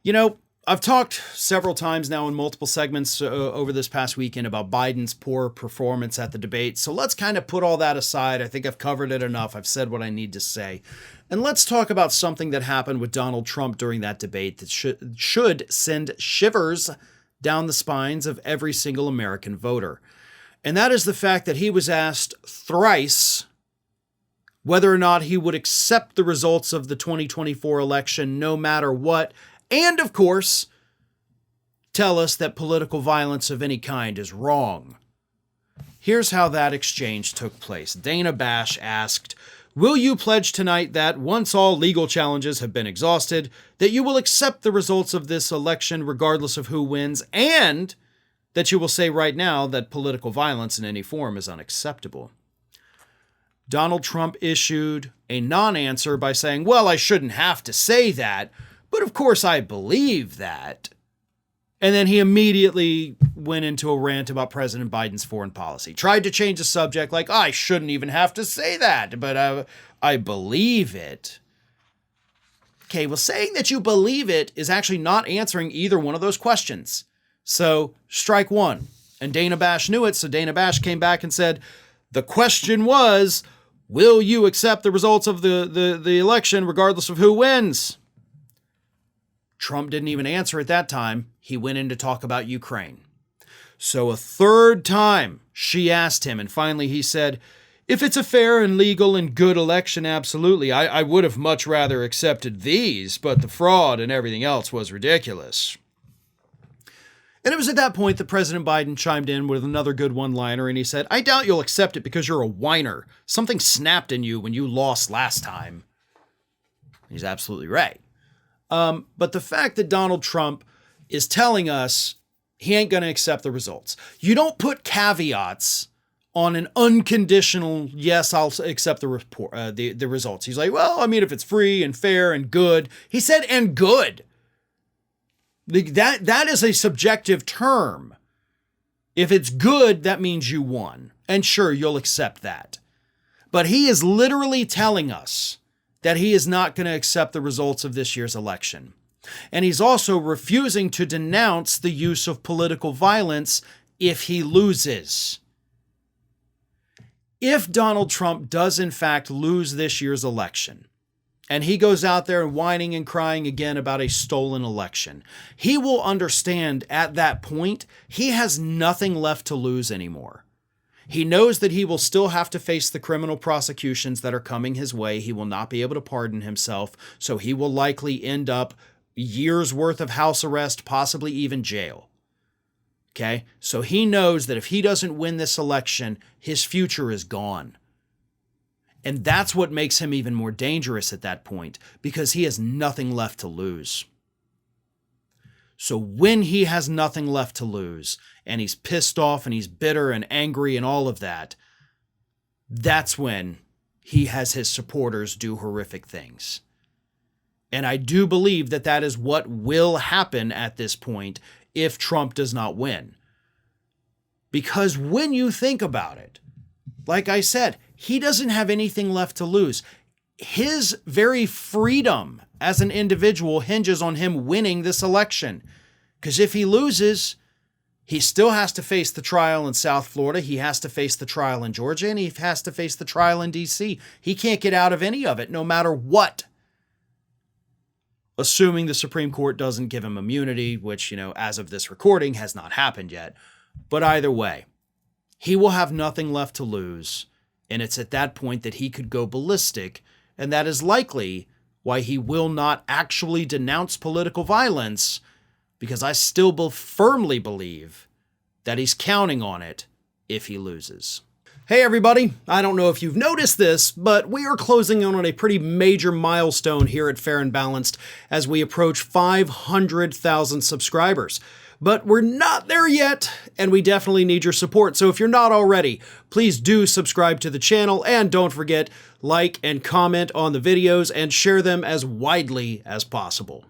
You know, I've talked several times now in multiple segments over this past weekend about Biden's poor performance at the debate. So let's kind of put all that aside. I think I've covered it enough. I've said what I need to say. And let's talk about something that happened with Donald Trump during that debate that should send shivers down the spines of every single American voter. And that is the fact that he was asked thrice whether or not he would accept the results of the 2024 election no matter what. And, of course, tell us that political violence of any kind is wrong. Here's how that exchange took place. Dana Bash asked, "Will you pledge tonight that, once all legal challenges have been exhausted, that you will accept the results of this election regardless of who wins, and that you will say right now that political violence in any form is unacceptable?" Donald Trump issued a non-answer by saying, "Well, I shouldn't have to say that, but of course I believe that." And then he immediately went into a rant about President Biden's foreign policy. Tried to change the subject like, "I shouldn't even have to say that, but I believe it." Okay, well, saying that you believe it is actually not answering either one of those questions. So, strike one. And Dana Bash knew it, so Dana Bash came back and said, "The question was, will you accept the results of the election regardless of who wins?" Trump didn't even answer at that time. He went in to talk about Ukraine. So a third time, she asked him, and finally he said, "If it's a fair and legal and good election, absolutely. I would have much rather accepted these, but the fraud and everything else was ridiculous." And it was at that point that President Biden chimed in with another good one-liner, and he said, "I doubt you'll accept it because you're a whiner. Something snapped in you when you lost last time." He's absolutely right. But the fact that Donald Trump is telling us he ain't going to accept the results. You don't put caveats on an unconditional, yes, I'll accept the results. He's like, "Well, I mean, if it's free and fair and good." He said, "and good." That is a subjective term. If it's good, that means you won. And sure, you'll accept that. But he is literally telling us that he is not going to accept the results of this year's election. And he's also refusing to denounce the use of political violence if he loses. If Donald Trump does in fact lose this year's election, and he goes out there whining and crying again about a stolen election, he will understand at that point he has nothing left to lose anymore. He knows that he will still have to face the criminal prosecutions that are coming his way. He will not be able to pardon himself, so he will likely end up years worth of house arrest, possibly even jail. Okay? So he knows that if he doesn't win this election, his future is gone. And that's what makes him even more dangerous at that point, because he has nothing left to lose. So when he has nothing left to lose, and he's pissed off and he's bitter and angry and all of that, that's when he has his supporters do horrific things. And I do believe that that is what will happen at this point if Trump does not win. Because when you think about it, like I said, he doesn't have anything left to lose. His very freedom as an individual hinges on him winning this election. Because if he loses, he still has to face the trial in South Florida. He has to face the trial in Georgia, and he has to face the trial in D.C. He can't get out of any of it, no matter what. Assuming the Supreme Court doesn't give him immunity, which, as of this recording has not happened yet. But either way, he will have nothing left to lose. And it's at that point that he could go ballistic, and that is likely why he will not actually denounce political violence, because I still firmly believe that he's counting on it if he loses. Hey everybody, I don't know if you've noticed this, but we are closing in on a pretty major milestone here at Fair and Balanced as we approach 500,000 subscribers. But we're not there yet, and we definitely need your support. So if you're not already, please do subscribe to the channel, and don't forget, like and comment on the videos and share them as widely as possible.